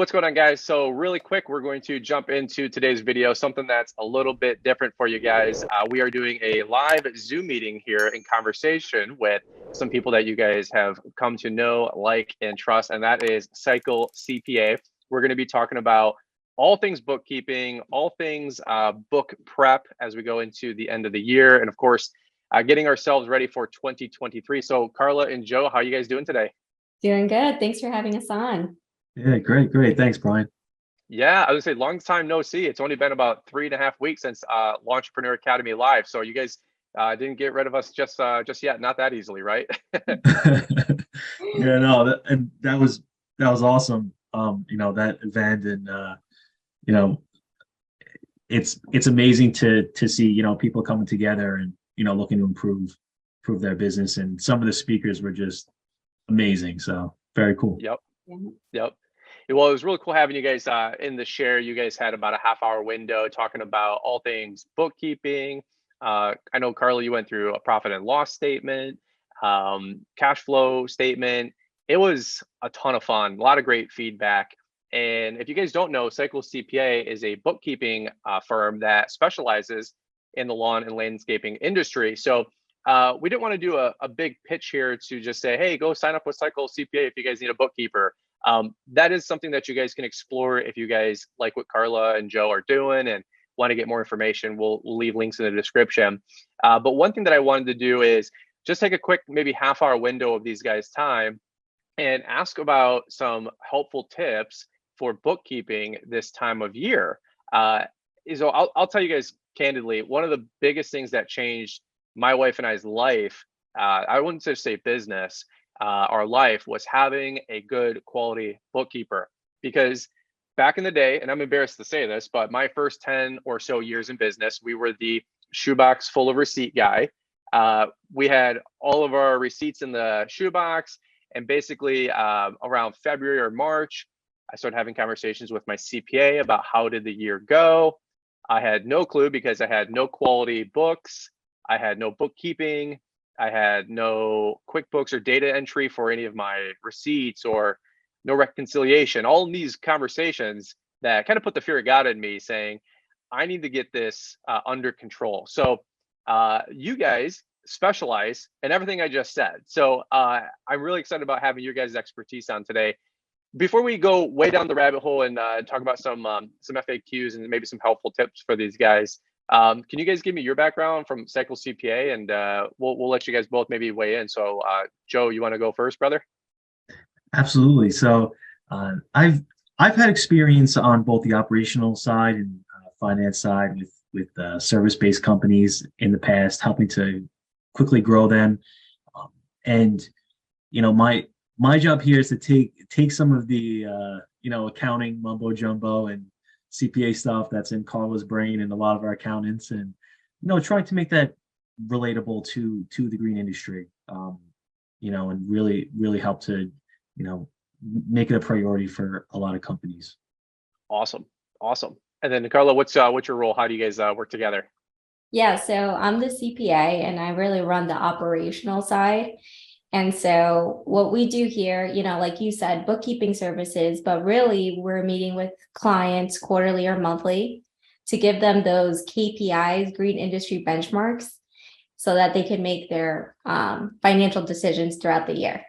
What's going on, guys? So really quick, we're going to jump into today's video, something that's a little bit different for you guys. We are doing a live Zoom meeting here in conversation with some people that you guys have come to know, like, and trust, and that is STIHL CPA. We're going to be talking about all things bookkeeping, all things book prep as we go into the end of the year, and of course, getting ourselves ready for 2023. So Carla and Joe, how are you guys doing today? Doing good. Thanks for having us on. Yeah, great. Thanks, Brian. Yeah, I would say long time no see. It's only been about 3.5 weeks since Entrepreneur Academy Live. So you guys didn't get rid of us just yet, not that easily, right? Yeah, no, that was awesome. That event, and you know, it's amazing to see people coming together and looking to improve their business, and some of the speakers were just amazing. So very cool. Yep, Mhm. yep. Well, it was really cool having you guys in the share. You guys had about a half-hour window talking about all things bookkeeping. I know, Carla, you went through a profit and loss statement, cash flow statement. It was a ton of fun, a lot of great feedback. And if you guys don't know, STIHL CPA is a bookkeeping firm that specializes in the lawn and landscaping industry. So we didn't want to do a big pitch here to just say, hey, go sign up with STIHL CPA if you guys need a bookkeeper. That is something that you guys can explore if you guys like what Carla and Joe are doing and want to get more information. We'll leave links in the description. But one thing that I wanted to do is just take a quick, maybe half-hour window of these guys' time and ask about some helpful tips for bookkeeping this time of year. So I'll tell you guys candidly, one of the biggest things that changed my wife and I's life, I wouldn't just say business, our life, was having a good quality bookkeeper. Because back in the day, and I'm embarrassed to say this, but my first 10 or so years in business, we were the shoebox full of receipt guy. We had all of our receipts in the shoebox, and basically around February or March, I started having conversations with my CPA about how did the year go. I had no clue because I had no quality books. I had no bookkeeping. I had no QuickBooks or data entry for any of my receipts, or no reconciliation. All of these conversations that kind of put the fear of God in me, saying, I need to get this under control. So you guys specialize in everything I just said. So I'm really excited about having your guys' expertise on today. Before we go way down the rabbit hole and talk about some FAQs and maybe some helpful tips for these guys, can you guys give me your background from STIHL CPA, and we'll let you guys both maybe weigh in. So Joe, you want to go first, brother? Absolutely. So I've had experience on both the operational side and finance side with service-based companies in the past, helping to quickly grow them. And my job here is to take some of the accounting mumbo jumbo and CPA stuff that's in Carla's brain and a lot of our accountants, and trying to make that relatable to the green industry. And really help to make it a priority for a lot of companies. Awesome, awesome. And then Carla, what's your role? How do you guys work together? Yeah, so I'm the CPA and I really run the operational side. And so what we do here, like you said, bookkeeping services, but really we're meeting with clients quarterly or monthly to give them those KPIs, green industry benchmarks, so that they can make their financial decisions throughout the year.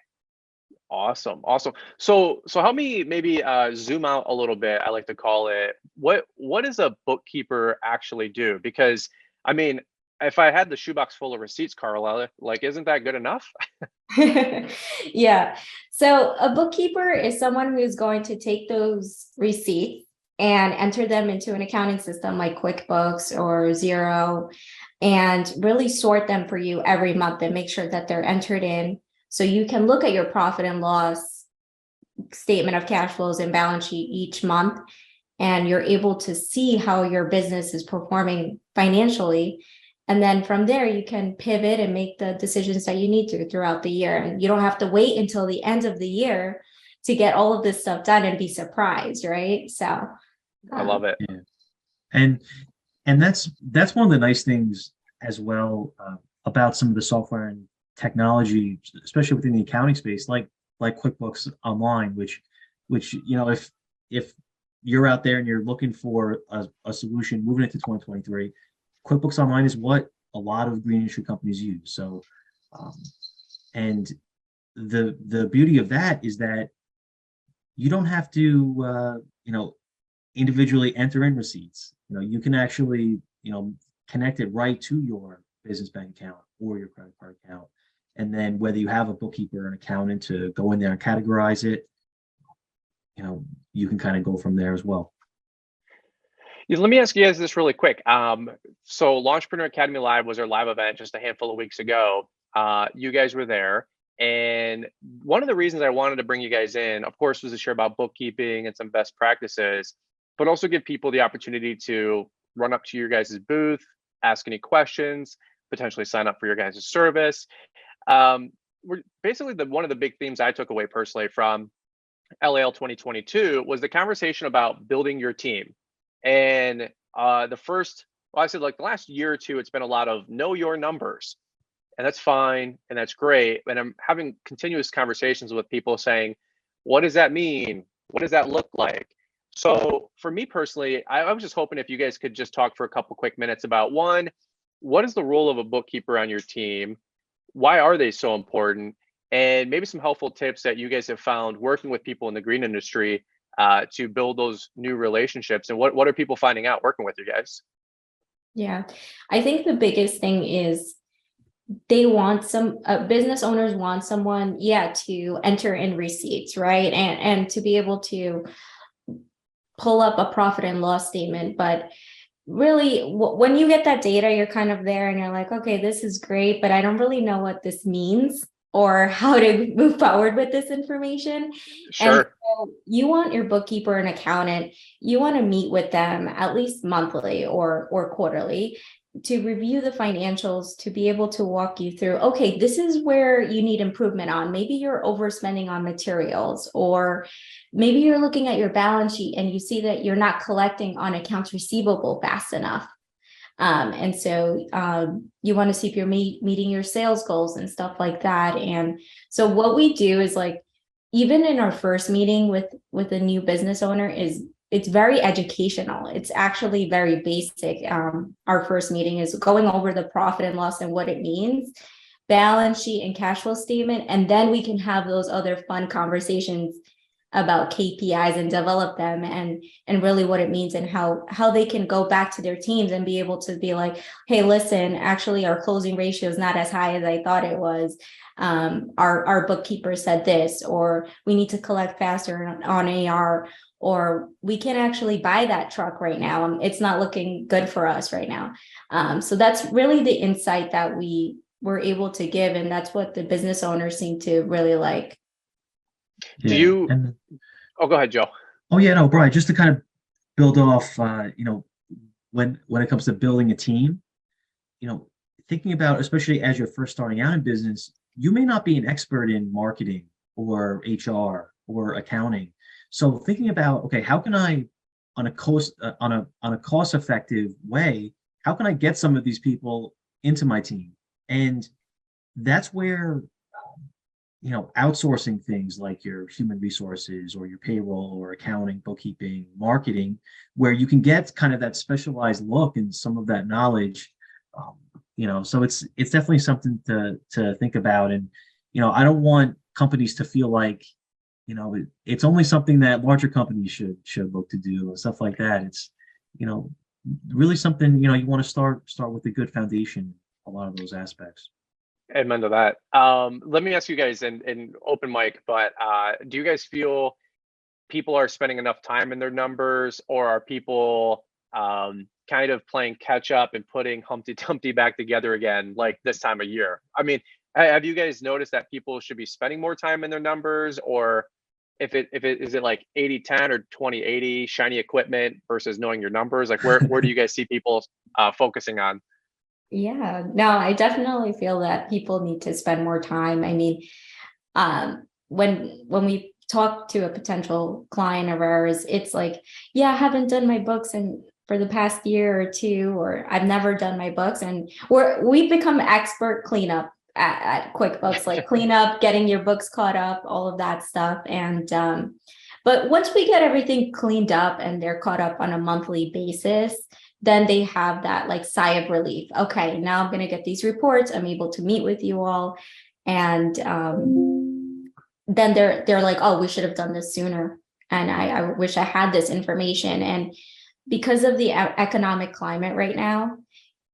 Awesome, awesome. So help me maybe zoom out a little bit. I like to call it, what does a bookkeeper actually do? Because I mean, if I had the shoebox full of receipts, Carla, like, isn't that good enough? Yeah. So a bookkeeper is someone who's going to take those receipts and enter them into an accounting system like QuickBooks or Zero, and really sort them for you every month and make sure that they're entered in. So you can look at your profit and loss statement of cash flows and balance sheet each month, and you're able to see how your business is performing financially. And then from there, you can pivot and make the decisions that you need to throughout the year. And you don't have to wait until the end of the year to get all of this stuff done and be surprised, right? So I love it. Yeah. And that's one of the nice things as well about some of the software and technology, especially within the accounting space, like QuickBooks Online, which if if you're out there and you're looking for a solution moving into 2023, QuickBooks Online is what a lot of green industry companies use. So, and the beauty of that is that you don't have to, individually enter in receipts. You can actually, connect it right to your business bank account or your credit card account. And then whether you have a bookkeeper or an accountant to go in there and categorize it, you can kind of go from there as well. Yeah, let me ask you guys this really quick. So Launchpreneur Academy Live was our live event just a handful of weeks ago. You guys were there. And one of the reasons I wanted to bring you guys in, of course, was to share about bookkeeping and some best practices, but also give people the opportunity to run up to your guys' booth, ask any questions, potentially sign up for your guys' service. We're basically one of the big themes I took away personally from LAL 2022 was the conversation about building your team. And I said like the last year or two, it's been a lot of know your numbers. And that's fine. And that's great. And I'm having continuous conversations with people saying, what does that mean? What does that look like? So for me personally, I was just hoping if you guys could just talk for a couple quick minutes about one, what is the role of a bookkeeper on your team? Why are they so important? And maybe some helpful tips that you guys have found working with people in the green industry to build those new relationships. And what are people finding out working with you guys? Yeah, I think the biggest thing is they want business owners want someone, to enter in receipts, right? And to be able to pull up a profit and loss statement. But really, when you get that data, you're kind of there and you're like, okay, this is great, but I don't really know what this means or how to move forward with this information. Sure. And so you want your bookkeeper and accountant, you want to meet with them at least monthly or quarterly to review the financials, to be able to walk you through, okay, this is where you need improvement on. Maybe you're overspending on materials, or maybe you're looking at your balance sheet and you see that you're not collecting on accounts receivable fast enough. And so you want to see if you're meeting your sales goals and stuff like that. And so what we do is, like, even in our first meeting with a new business owner, it's very educational. It's actually very basic. Our first meeting is going over the profit and loss and what it means, balance sheet and cash flow statement. And then we can have those other fun conversations about KPIs and develop them and really what it means and how they can go back to their teams and be able to be like, hey, listen, actually our closing ratio is not as high as I thought it was. Our bookkeeper said this, or we need to collect faster on AR, or we can actually buy that truck right now. It's not looking good for us right now. So that's really the insight that we were able to give. And that's what the business owners seem to really like. Go ahead, Joe. Oh yeah, no, Brian, just to kind of build off, when it comes to building a team, thinking about, especially as you're first starting out in business, you may not be an expert in marketing or HR or accounting. So thinking about, okay, how can I, on a cost effective way, how can I get some of these people into my team? And that's where outsourcing things like your human resources or your payroll or accounting, bookkeeping, marketing, where you can get kind of that specialized look and some of that knowledge. So it's definitely something to think about. And I don't want companies to feel like it's only something that larger companies should look to do and stuff like that. It's really something you want to start with a good foundation, a lot of those aspects. Amen to that. Let me ask you guys in open mic, but do you guys feel people are spending enough time in their numbers, or are people kind of playing catch up and putting Humpty Dumpty back together again, like this time of year? I mean, have you guys noticed that people should be spending more time in their numbers, or if it is it like 80-10 or 20-80 shiny equipment versus knowing your numbers? Like where do you guys see people focusing on? Yeah, no, I definitely feel that people need to spend more time. I mean, when we talk to a potential client of ours, it's like, yeah, I haven't done my books for the past year or two, or I've never done my books. And we've become expert cleanup at QuickBooks, like cleanup, getting your books caught up, all of that stuff. And But once we get everything cleaned up and they're caught up on a monthly basis, then they have that like sigh of relief. Okay, now I'm going to get these reports. I'm able to meet with you all. And then they're like, oh, we should have done this sooner. And I wish I had this information. And because of the economic climate right now,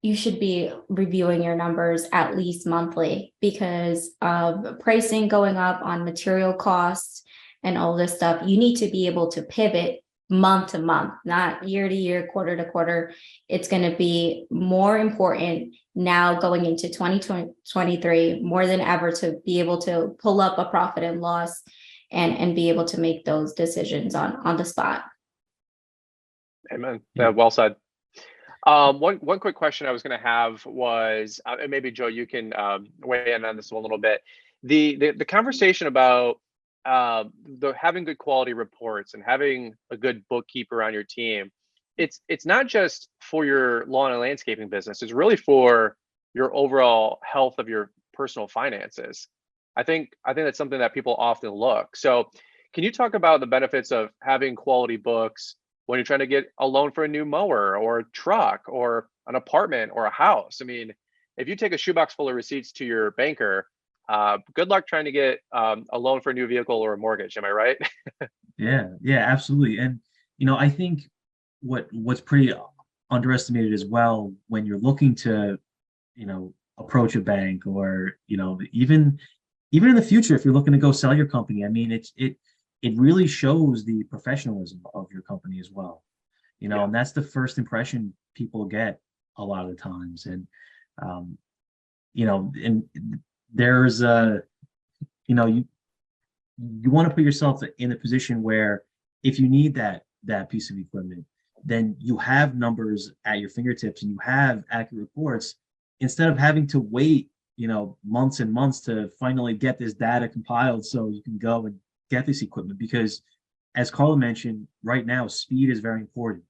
you should be reviewing your numbers at least monthly because of pricing going up on material costs and all this stuff. You need to be able to pivot month to month, not year to year, quarter to quarter. It's going to be more important now going into 2023 more than ever to be able to pull up a profit and loss and be able to make those decisions on the spot. Amen. Yeah, well said. One quick question I was going to have was, and maybe Joe, you can weigh in on this one a little bit. The conversation about having good quality reports and having a good bookkeeper on your team. It's not just for your lawn and landscaping business. It's really for your overall health of your personal finances. I think that's something that people often look. So, can you talk about the benefits of having quality books when you're trying to get a loan for a new mower or a truck or an apartment or a house? I mean, if you take a shoebox full of receipts to your banker, good luck trying to get a loan for a new vehicle or a mortgage. Am I right? Yeah, absolutely. And I think what's pretty underestimated as well when you're looking to, approach a bank or, even in the future, if you're looking to go sell your company, I mean, it really shows the professionalism of your company as well. Yeah. And that's the first impression people get a lot of the times. And and there's you want to put yourself in a position where if you need that piece of equipment, then you have numbers at your fingertips and you have accurate reports instead of having to wait months and months to finally get this data compiled so you can go and get this equipment. Because as Carla mentioned, right now speed is very important.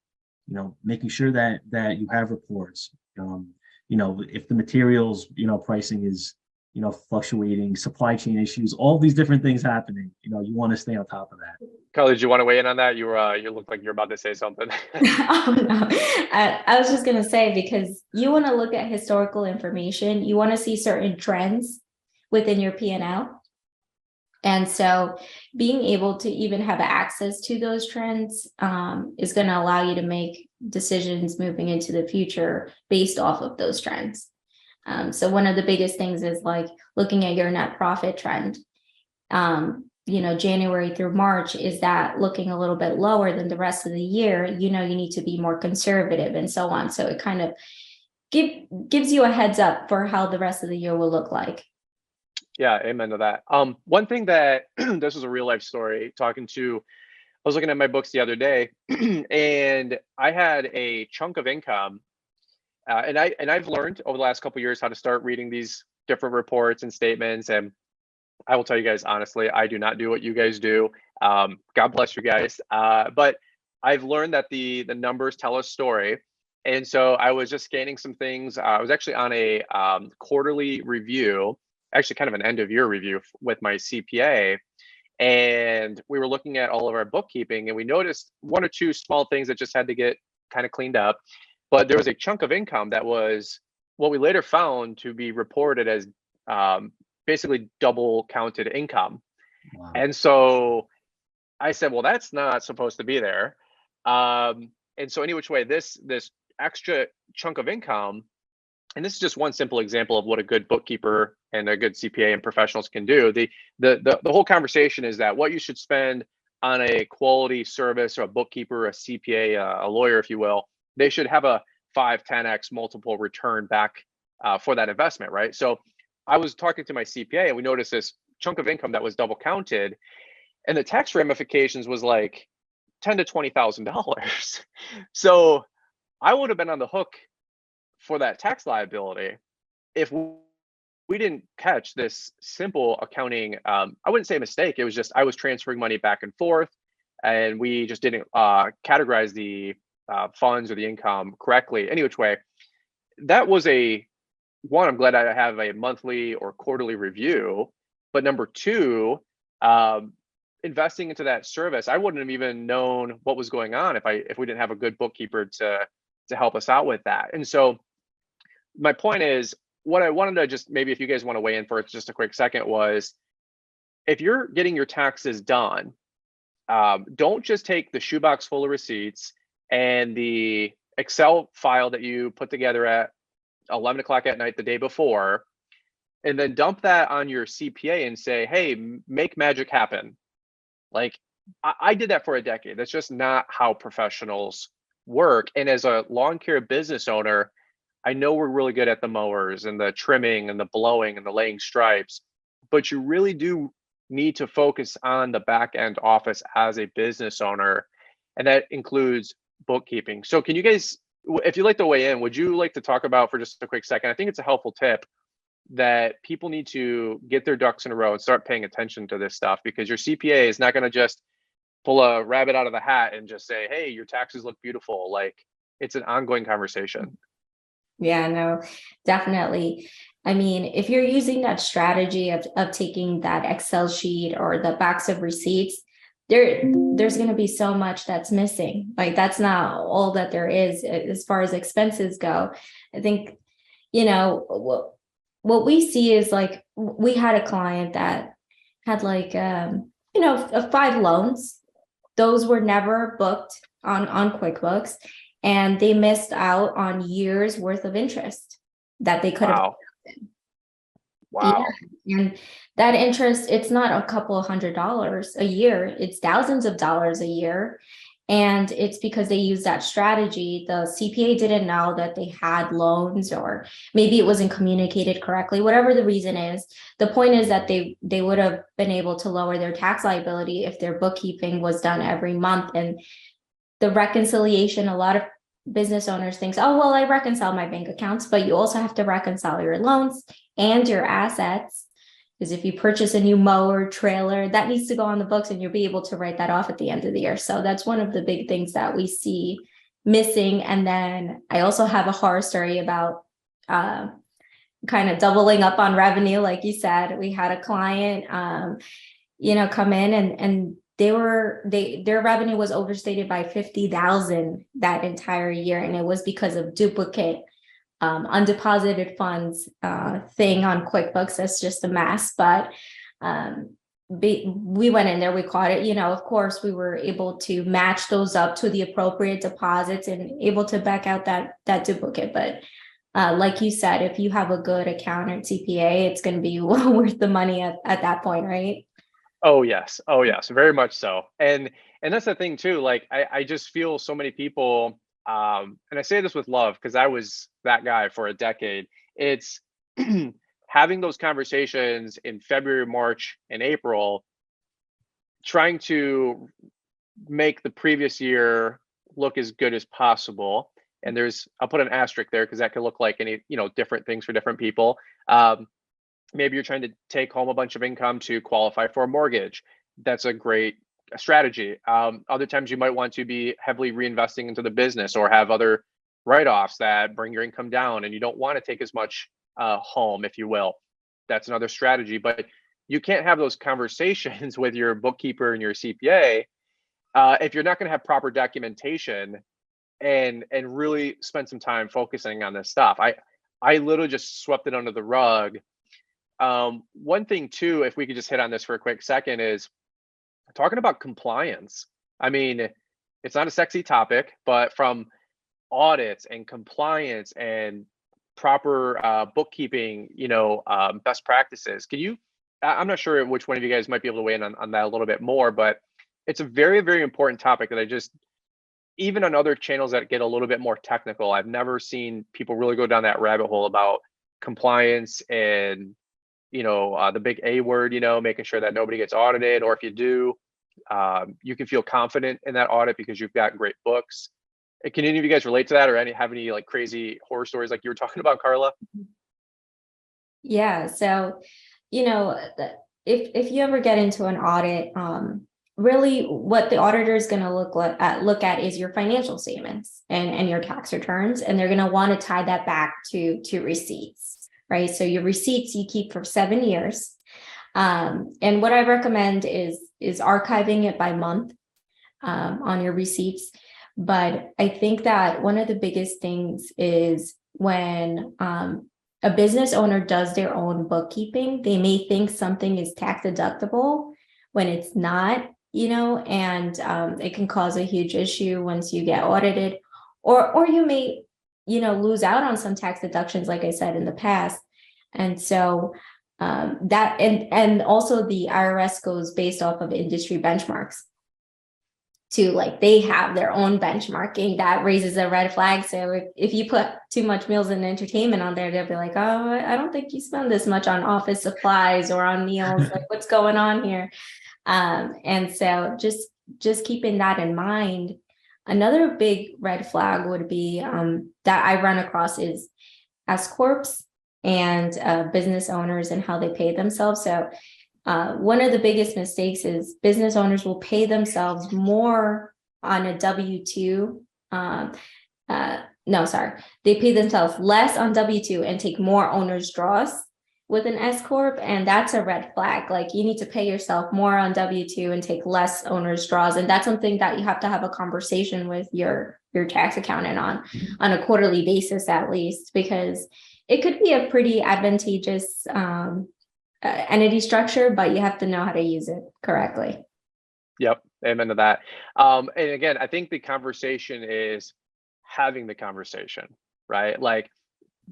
Making sure that you have reports. If the materials pricing is fluctuating, supply chain issues, all these different things happening, you want to stay on top of that. Carla, did you want to weigh in on that? You look like you're about to say something. Oh, no. I was just going to say, because you want to look at historical information, you want to see certain trends within your P&L. And so being able to even have access to those trends is going to allow you to make decisions moving into the future based off of those trends. So one of the biggest things is like looking at your net profit trend. January through March, is that looking a little bit lower than the rest of the year? You need to be more conservative and so on. So it kind of gives you a heads up for how the rest of the year will look like. Yeah, amen to that. One thing that this was a real life story. I was looking at my books the other day, and I had a chunk of income, and I've learned over the last couple of years how to start reading these different reports and statements. And I will tell you guys honestly, I do not do what you guys do. God bless you guys. But I've learned that the numbers tell a story. And so I was just scanning some things. I was actually on a quarterly review, actually kind of an end of year review with my CPA. And we were looking at all of our bookkeeping, and we noticed one or two small things that just had to get kind of cleaned up. But there was a chunk of income that was what we later found to be reported as basically double counted income. Wow. And so I said, well, that's not supposed to be there. And so any which way, this extra chunk of income, and this is just one simple example of what a good bookkeeper and a good CPA and professionals can do. The whole conversation is that what you should spend on a quality service or a bookkeeper, a CPA, a lawyer, if you will, they should have a 5-10x multiple return back for that investment, right? So I was talking to my CPA, and we noticed this chunk of income that was double counted, and the tax ramifications was like $10,000 to $20,000. So I would have been on the hook for that tax liability if we didn't catch this simple accounting. I wouldn't say mistake. It was just I was transferring money back and forth, and we just didn't categorize the funds or the income correctly. Any which way, that was one, I'm glad I have a monthly or quarterly review. But number two, investing into that service, I wouldn't have even known what was going on if we didn't have a good bookkeeper to help us out with that. And so my point is, what I wanted to just, maybe if you guys want to weigh in for just a quick second, was if you're getting your taxes done, don't just take the shoebox full of receipts and the Excel file that you put together at 11 o'clock at night the day before, and then dump that on your CPA and say, hey, make magic happen. Like, I did that for a decade. That's just not how professionals work. And as a lawn care business owner, I know we're really good at the mowers and the trimming and the blowing and the laying stripes, but you really do need to focus on the back end office as a business owner. And that includes bookkeeping. So can you guys, if you'd like to weigh in, would you like to talk about for just a quick second? I think it's a helpful tip that people need to get their ducks in a row and start paying attention to this stuff, because your CPA is not going to just pull a rabbit out of the hat and just say, hey, your taxes look beautiful. Like, it's an ongoing conversation. Yeah, no, definitely. I mean, if you're using that strategy of taking that Excel sheet or the backs of receipts, there's going to be so much that's missing. Like, that's not all that there is as far as expenses go. I think, what we see is, like, we had a client that had like 5 loans. Those were never booked on QuickBooks, and they missed out on years worth of interest that they could have. Wow. Yeah. And that interest, it's not a couple of $100s a year, it's thousands of dollars a year. And it's because they use that strategy. The CPA didn't know that they had loans, or maybe it wasn't communicated correctly, whatever the reason is. The point is that they would have been able to lower their tax liability if their bookkeeping was done every month. And the reconciliation, a lot of business owners think, oh, well, I reconcile my bank accounts, but you also have to reconcile your loans and your assets. Because if you purchase a new mower, trailer, that needs to go on the books, and you'll be able to write that off at the end of the year. So that's one of the big things that we see missing. And then I also have a horror story about kind of doubling up on revenue. Like you said, we had a client, come in and their revenue was overstated by 50,000 that entire year. And it was because of duplicate undeposited funds thing on QuickBooks. That's just a mess. But we went in there, we caught it. Of course, we were able to match those up to the appropriate deposits and able to back out that duplicate. But like you said, if you have a good accountant, CPA, it's going to be well worth the money at that point, right? Oh yes, very much so. And that's the thing too. Like, I just feel so many people. And I say this with love, because I was that guy for a decade. It's having those conversations in February, March, and April, trying to make the previous year look as good as possible. And I'll put an asterisk there, because that could look like any, different things for different people. Maybe you're trying to take home a bunch of income to qualify for a mortgage. That's a great strategy. Other times you might want to be heavily reinvesting into the business, or have other write-offs that bring your income down, and you don't want to take as much home, if you will. That's another strategy. But you can't have those conversations with your bookkeeper and your CPA if you're not going to have proper documentation and really spend some time focusing on this stuff. I literally just swept it under the rug. One thing too, if we could just hit on this for a quick second, is talking about compliance. I mean, it's not a sexy topic, but from audits and compliance and proper bookkeeping, best practices. I'm not sure which one of you guys might be able to weigh in on that a little bit more, but it's a very, very important topic that even on other channels that get a little bit more technical, I've never seen people really go down that rabbit hole about compliance and the big A word, making sure that nobody gets audited, or if you do, you can feel confident in that audit because you've got great books. Can any of you guys relate to that, or have any like crazy horror stories like you were talking about, Carla? Yeah. So, if you ever get into an audit, really what the auditor is going to look at is your financial statements and your tax returns, and they're going to want to tie that back to receipts. Right. So your receipts you keep for 7 years. And what I recommend is archiving it by month on your receipts. But I think that one of the biggest things is when a business owner does their own bookkeeping, they may think something is tax deductible when it's not, and it can cause a huge issue once you get audited, or you may, lose out on some tax deductions, like I said in the past. And so that and also the IRS goes based off of industry benchmarks too. Like they have their own benchmarking that raises a red flag. So if you put too much meals and entertainment on there, they'll be like, oh, I don't think you spend this much on office supplies or on meals. Like what's going on here? And so just keeping that in mind. Another big red flag would be that I run across is S corps and business owners and how they pay themselves. So one of the biggest mistakes is business owners will pay themselves more on a W-2. They pay themselves less on W-2 and take more owner's draws with an S corp, and that's a red flag. Like you need to pay yourself more on W-2 and take less owner's draws, and that's something that you have to have a conversation with your tax accountant on a quarterly basis at least, because it could be a pretty advantageous entity structure, but you have to know how to use it correctly. Yep, amen to that. And again, I think the conversation is having the conversation, right? Like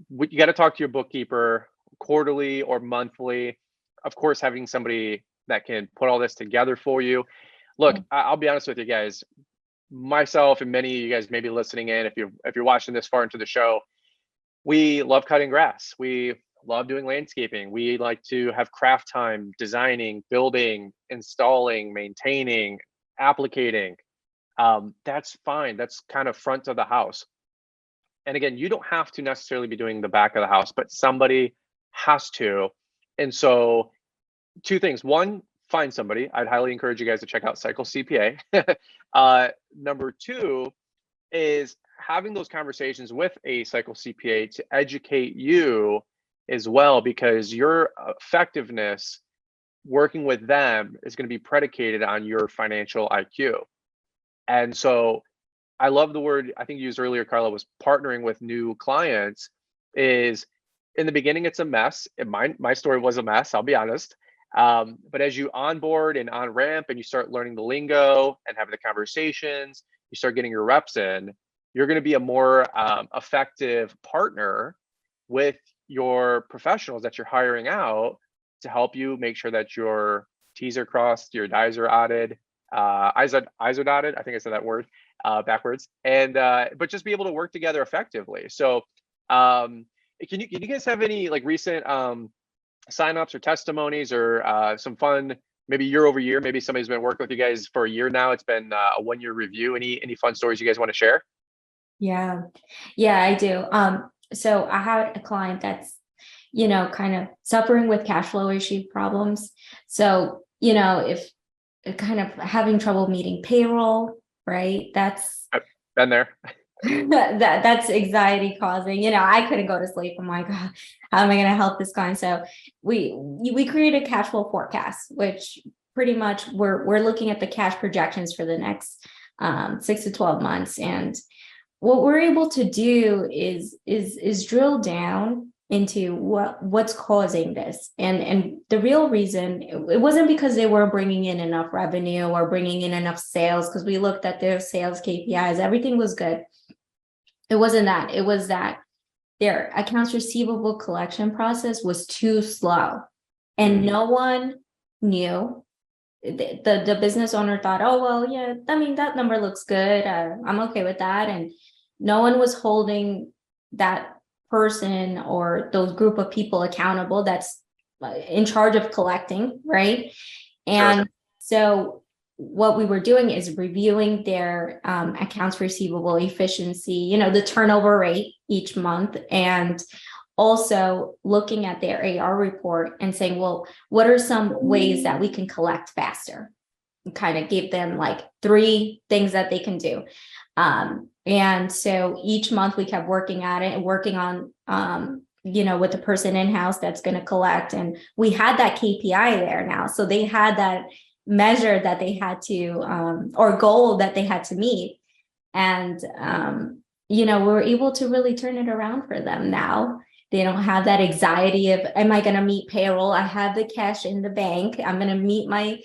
you got to talk to your bookkeeper quarterly or monthly. Of course, having somebody that can put all this together for you. Look, I'll be honest with you guys. Myself and many of you guys may be listening in. If you're watching this far into the show, we love cutting grass. We love doing landscaping. We like to have craft time, designing, building, installing, maintaining, applicating. That's fine. That's kind of front of the house. And again, you don't have to necessarily be doing the back of the house, but somebody has to. And so two things. One, find somebody. I'd highly encourage you guys to check out STIHL CPA. Number two is having those conversations with a STIHL CPA to educate you as well, because your effectiveness working with them is going to be predicated on your financial IQ. And so I love the word I think you used earlier, Carla, was partnering with new clients. Is in the beginning, it's a mess. My story was a mess, I'll be honest. But as you onboard and on ramp and you start learning the lingo and having the conversations, you start getting your reps in, you're going to be a more effective partner with your professionals that you're hiring out to help you make sure that your T's are crossed, your I's are dotted, I's are dotted. I think I said that word backwards. And but just be able to work together effectively. So can you guys have any like recent signups or testimonies or some fun, maybe year over year, maybe somebody's been working with you guys for a year now, it's been a 1 year review. Any fun stories you guys want to share? Yeah, I do. So I had a client that's, kind of suffering with cash flow issue problems. So, if kind of having trouble meeting payroll, right? That's I've been there. that's anxiety causing. I couldn't go to sleep. I'm like, oh, how am I going to help this client? So we created cash flow forecast, which pretty much we're looking at the cash projections for the next 6 to 12 months. And what we're able to do is drill down into what's causing this. And the real reason, it wasn't because they weren't bringing in enough revenue or bringing in enough sales, because we looked at their sales KPIs, everything was good. It wasn't that. It was that their accounts receivable collection process was too slow, and no one knew. The business owner thought, oh, well, yeah, I mean, that number looks good. I'm okay with that. And no one was holding that person or those group of people accountable that's in charge of collecting, right? And Sure. So what we were doing is reviewing their accounts receivable efficiency, the turnover rate each month, and also looking at their AR report and saying, well, what are some ways that we can collect faster? Kind of give them like 3 things that they can do. And so each month we kept working at it and working on with the person in-house that's going to collect. And we had that KPI there now. So they had that measure that they had to, or goal that they had to meet. And, we're able to really turn it around for them now. They don't have that anxiety of, am I going to meet payroll? I have the cash in the bank. I'm going to meet my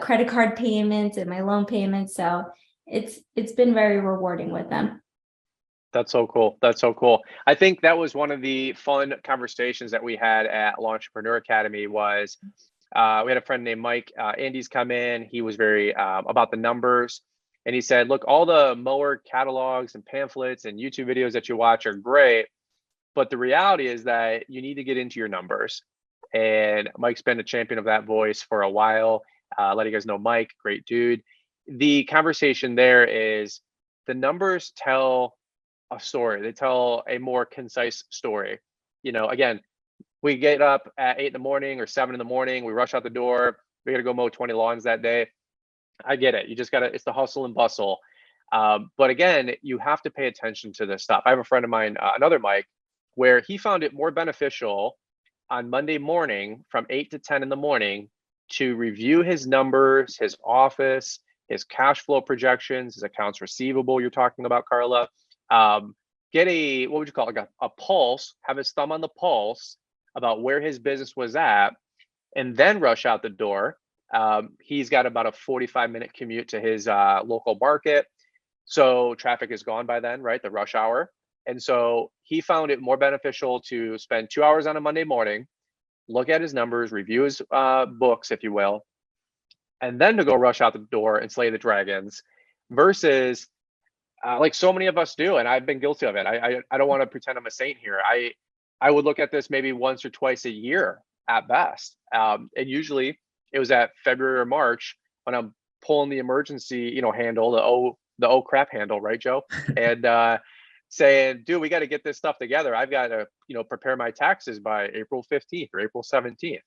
credit card payments and my loan payments. So it's been very rewarding with them. That's so cool. That's so cool. I think that was one of the fun conversations that we had at Entrepreneur Academy was we had a friend named Mike. Andy's come in. He was very about the numbers. And he said, look, all the mower catalogs and pamphlets and YouTube videos that you watch are great. But the reality is that you need to get into your numbers. And Mike's been a champion of that voice for a while. Let you guys know, Mike, great dude. The conversation there is the numbers tell a story. They tell a more concise story. Again, we get up at 8 in the morning or 7 in the morning. We rush out the door. We got to go mow 20 lawns that day. I get it. You just got to, it's the hustle and bustle. But again, you have to pay attention to this stuff. I have a friend of mine, another Mike, where he found it more beneficial on Monday morning from 8 to 10 in the morning to review his numbers, his office, his cash flow projections, his accounts receivable you're talking about, Carla. Get a, what would you call it, a pulse, have his thumb on the pulse about where his business was at, and then rush out the door. He's got about a 45-minute commute to his local market. So traffic is gone by then, right? The rush hour. And so he found it more beneficial to spend 2 hours on a Monday morning, look at his numbers, review his books, if you will, and then to go rush out the door and slay the dragons versus like so many of us do. And I've been guilty of it. I don't want to pretend I'm a saint here. I would look at this maybe once or twice a year at best. And usually it was at February or March when I'm pulling the emergency, handle, the oh crap handle, right, Joe? And saying, dude, we got to get this stuff together. I've got to, prepare my taxes by April 15th or April 17th,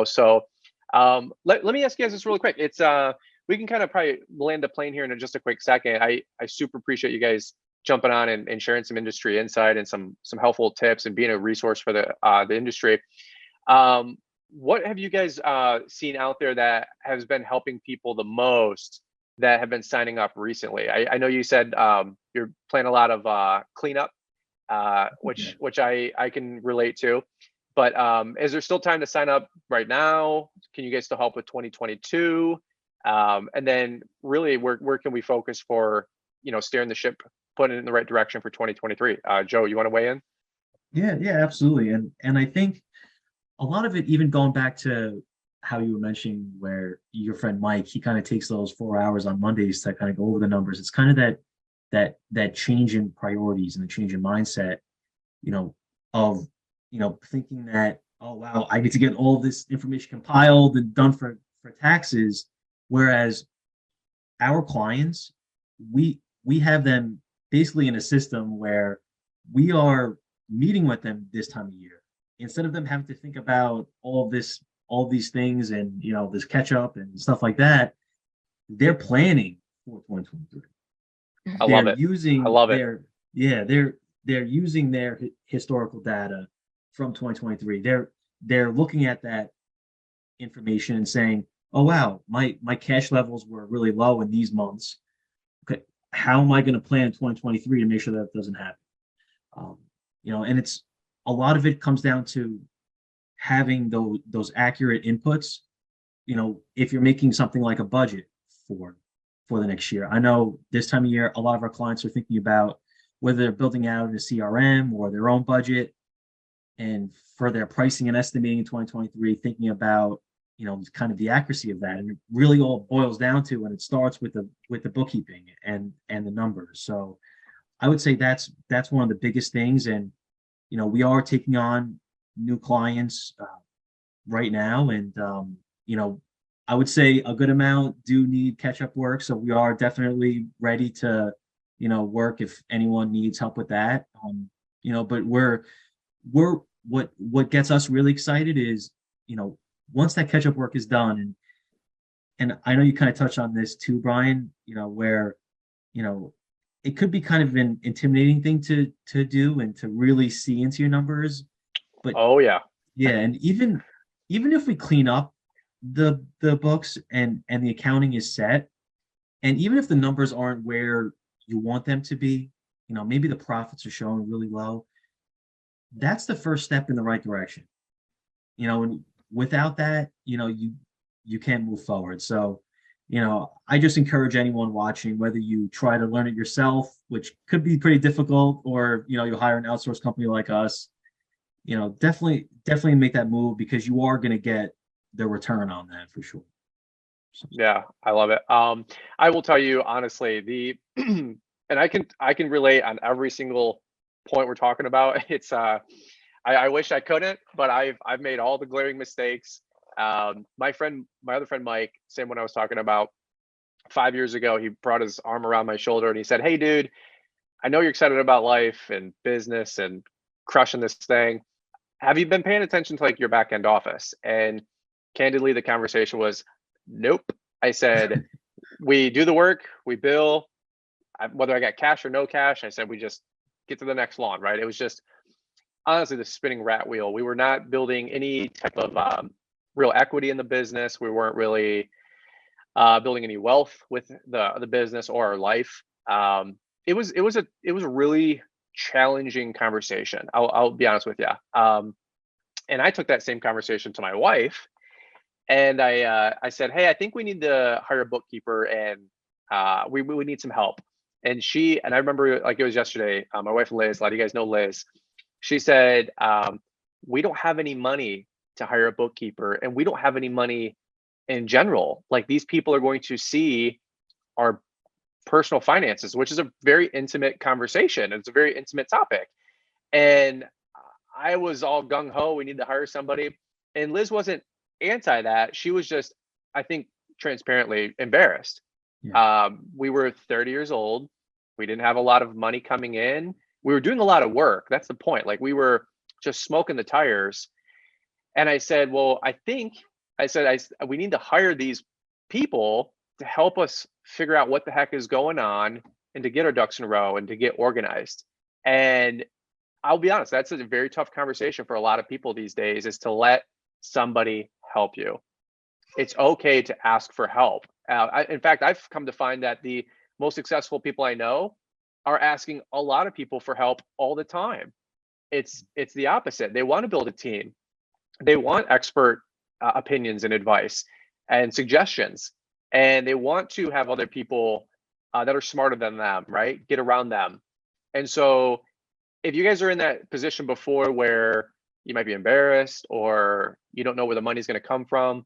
So let me ask you guys this really quick. It's we can kind of probably land the plane here in just a quick second. I super appreciate you guys jumping on and sharing some industry insight and some helpful tips and being a resource for the industry. What have you guys seen out there that has been helping people the most that have been signing up recently? I know you said you're playing a lot of cleanup, which I can relate to. But is there still time to sign up right now? Can you guys still help with 2022? And then really, where can we focus for, steering the ship, putting it in the right direction for 2023? Joe, you want to weigh in? Yeah, absolutely. And I think a lot of it, even going back to how you were mentioning where your friend Mike, he kind of takes those 4 hours on Mondays to kind of go over the numbers. It's kind of that change in priorities and the change in mindset, of thinking that, oh wow, I get to get all this information compiled and done for taxes. Whereas our clients, we have them basically in a system where we are meeting with them this time of year instead of them having to think about all these things and this catch up and stuff like that. They're planning for 2023. I love it. I love it. They're using their historical data from 2023. They're looking at that information and saying, oh wow, my cash levels were really low in these months. Okay, how am I going to plan in 2023 to make sure that doesn't happen? And it's a lot of it comes down to having those accurate inputs. If you're making something like a budget for the next year, I know this time of year a lot of our clients are thinking about whether they're building out in a CRM or their own budget, and for their pricing and estimating in 2023, thinking about kind of the accuracy of that. And it really all boils down to when it starts with the bookkeeping and the numbers. So I would say that's one of the biggest things. And we are taking on new clients right now, and I would say a good amount do need catch-up work. So we are definitely ready to work if anyone needs help with that. But we're what gets us really excited is once that catch-up work is done, and I know you kind of touched on this too, Brian, where it could be kind of an intimidating thing to do and to really see into your numbers. But Oh yeah. yeah, and even if we clean up the books and the accounting is set, and even if the numbers aren't where you want them to be, maybe the profits are showing really low, that's the first step in the right direction. And without that, you can't move forward. So, I just encourage anyone watching, whether you try to learn it yourself, which could be pretty difficult, or you hire an outsourced company like us, definitely make that move, because you are going to get the return on that for sure. So, Yeah, I love it. I will tell you honestly, and I can relate on every single point we're talking about. It's I wish I couldn't, but I've made all the glaring mistakes. My other friend Mike, same one I was talking about 5 years ago, he brought his arm around my shoulder and he said, "Hey, dude, I know you're excited about life and business and crushing this thing. Have you been paying attention to like your back end office?" And candidly, the conversation was, "Nope." I said, "We do the work, we bill, whether I got cash or no cash." I said, "We just get to the next lawn," right? It was just honestly the spinning rat wheel. We were not building any type of real equity in the business. We weren't really building any wealth with the business or our life. It was a really challenging conversation. I'll be honest with you. And I took that same conversation to my wife, and I said, "Hey, I think we need to hire a bookkeeper, and we need some help." And I remember like it was yesterday. My wife Liz, a lot of you guys know Liz. She said, "We don't have any money to hire a bookkeeper, and we don't have any money in general. Like these people are going to see our personal finances," which is a very intimate conversation. It's a very intimate topic. And I was all gung ho. We need to hire somebody. And Liz wasn't anti that. She was just, I think, transparently embarrassed. yeah. We were 30 years old. We didn't have a lot of money coming in. We were doing a lot of work. That's the point. Like we were just smoking the tires. And I said, "Well, we need to hire these people to help us figure out what the heck is going on and to get our ducks in a row and to get organized." And I'll be honest, that's a very tough conversation for a lot of people these days, is to let somebody help you. It's okay to ask for help. In fact, I've come to find that the most successful people I know are asking a lot of people for help all the time. It's the opposite. They want to build a team. They want expert opinions and advice and suggestions, and they want to have other people that are smarter than them, right? Get around them. And so if you guys are in that position before where you might be embarrassed or you don't know where the money's going to come from,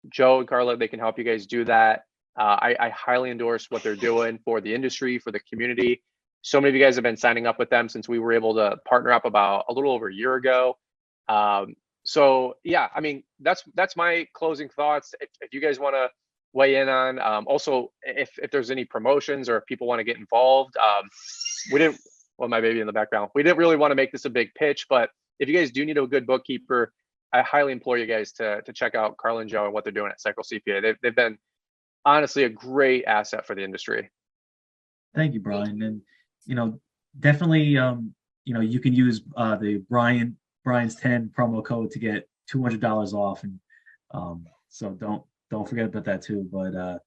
Joe and Carla, they can help you guys do that. I highly endorse what they're doing for the industry, for the community. So many of you guys have been signing up with them since we were able to partner up about a little over a year ago. So yeah, I mean, that's my closing thoughts. If you guys want to weigh in on, also if there's any promotions or if people want to get involved, we didn't, well, my baby in the background, we didn't really want to make this a big pitch, but if you guys do need a good bookkeeper, I highly implore you guys to check out Carla and Joe and what they're doing at STIHL CPA. They've been honestly a great asset for the industry. Thank you, Brian. And definitely, you can use the Brian's 10 promo code to get $200 off, and so don't forget about that too. But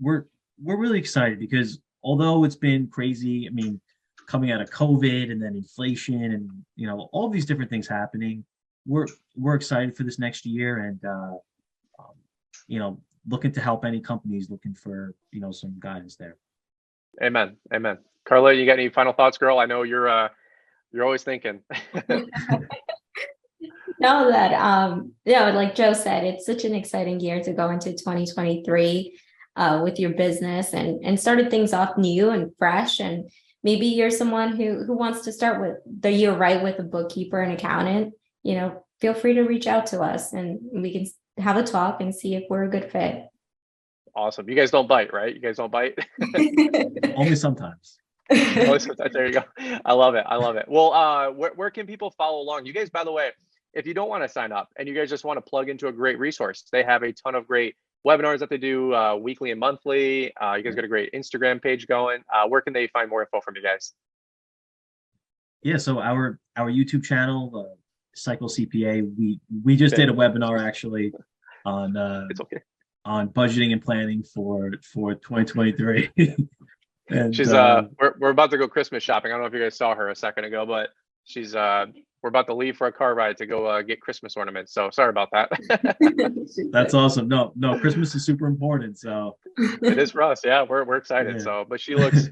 we're really excited because although it's been crazy, I mean, coming out of COVID and then inflation and all these different things happening, we're excited for this next year, and looking to help any companies looking for some guidance there. Amen. Amen. Carla, you got any final thoughts, girl? I know you're always thinking. No, that like Joe said, it's such an exciting year to go into 2023 with your business and started things off new and fresh. And maybe you're someone who wants to start with the year right with a bookkeeper and accountant. Feel free to reach out to us and we can have a talk and see if we're a good fit. Awesome. You guys don't bite, right? You guys don't bite? Only sometimes. Only sometimes. There you go. I love it. I love it. Well, where can people follow along? You guys, by the way, if you don't want to sign up and you guys just want to plug into a great resource, they have a ton of great webinars that they do weekly and monthly. You guys got a great Instagram page going. Where can they find more info from you guys? Yeah, so our YouTube channel, CYHL CPA. We just did a webinar actually on It's okay. on budgeting and planning for 2023. And She's we're about to go Christmas shopping. I don't know if you guys saw her a second ago, but she's we're about to leave for a car ride to go get Christmas ornaments. So sorry about that. That's awesome. No, Christmas is super important. So it is for us. Yeah, we're excited. Yeah. So, but she looks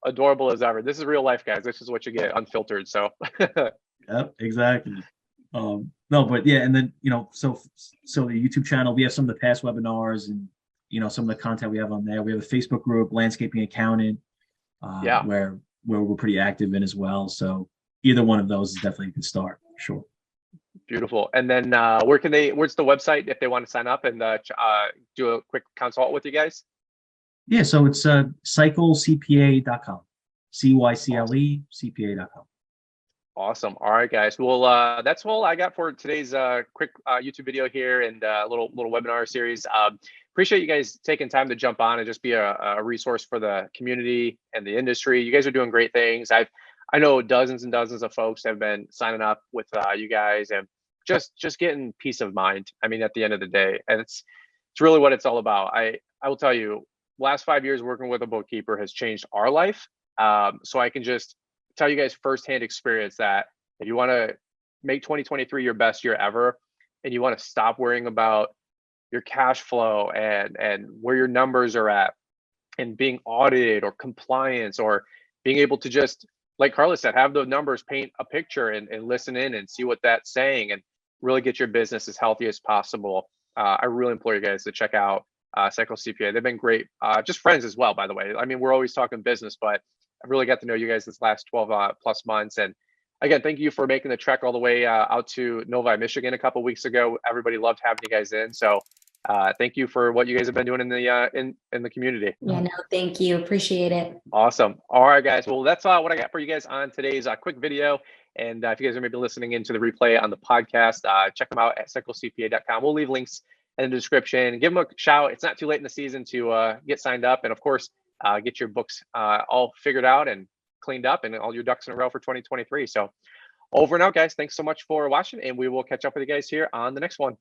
adorable as ever. This is real life, guys. This is what you get unfiltered. So Yep, exactly. No, but yeah, and then so the YouTube channel, we have some of the past webinars and some of the content we have on there. We have a Facebook group, Landscaping Accountant, yeah, where we're pretty active in as well. So either one of those is definitely a good start, for sure. beautiful. And then where's the website if they want to sign up and do a quick consult with you guys? Yeah, so it's CYHLCPA.com, CYCLE CPA.com. Awesome. All right, guys. Well, that's all I got for today's quick YouTube video here and little webinar series. Appreciate you guys taking time to jump on and just be a resource for the community and the industry. You guys are doing great things. I know dozens and dozens of folks have been signing up with you guys and just getting peace of mind. I mean, at the end of the day, and it's really what it's all about. I will tell you, last 5 years working with a bookkeeper has changed our life. So I can just tell you guys firsthand experience that if you want to make 2023 your best year ever, and you want to stop worrying about your cash flow and where your numbers are at and being audited or compliance or being able to just, like Carla said, have the numbers paint a picture and listen in and see what that's saying and really get your business as healthy as possible. I really implore you guys to check out STIHL CPA. They've been great, just friends as well, by the way. I mean, we're always talking business, but I really got to know you guys this last 12 plus months. And again, thank you for making the trek all the way out to Novi, Michigan a couple of weeks ago. Everybody loved having you guys in. So thank you for what you guys have been doing in the community. Yeah, no, thank you. Appreciate it. Awesome. All right, guys. Well, that's what I got for you guys on today's quick video. And if you guys are maybe listening into the replay on the podcast, check them out at CYHLCPA.com. We'll leave links in the description. Give them a shout. It's not too late in the season to get signed up. And of course, get your books all figured out and cleaned up and all your ducks in a row for 2023. So over and out, guys. Thanks so much for watching, and we will catch up with you guys here on the next one.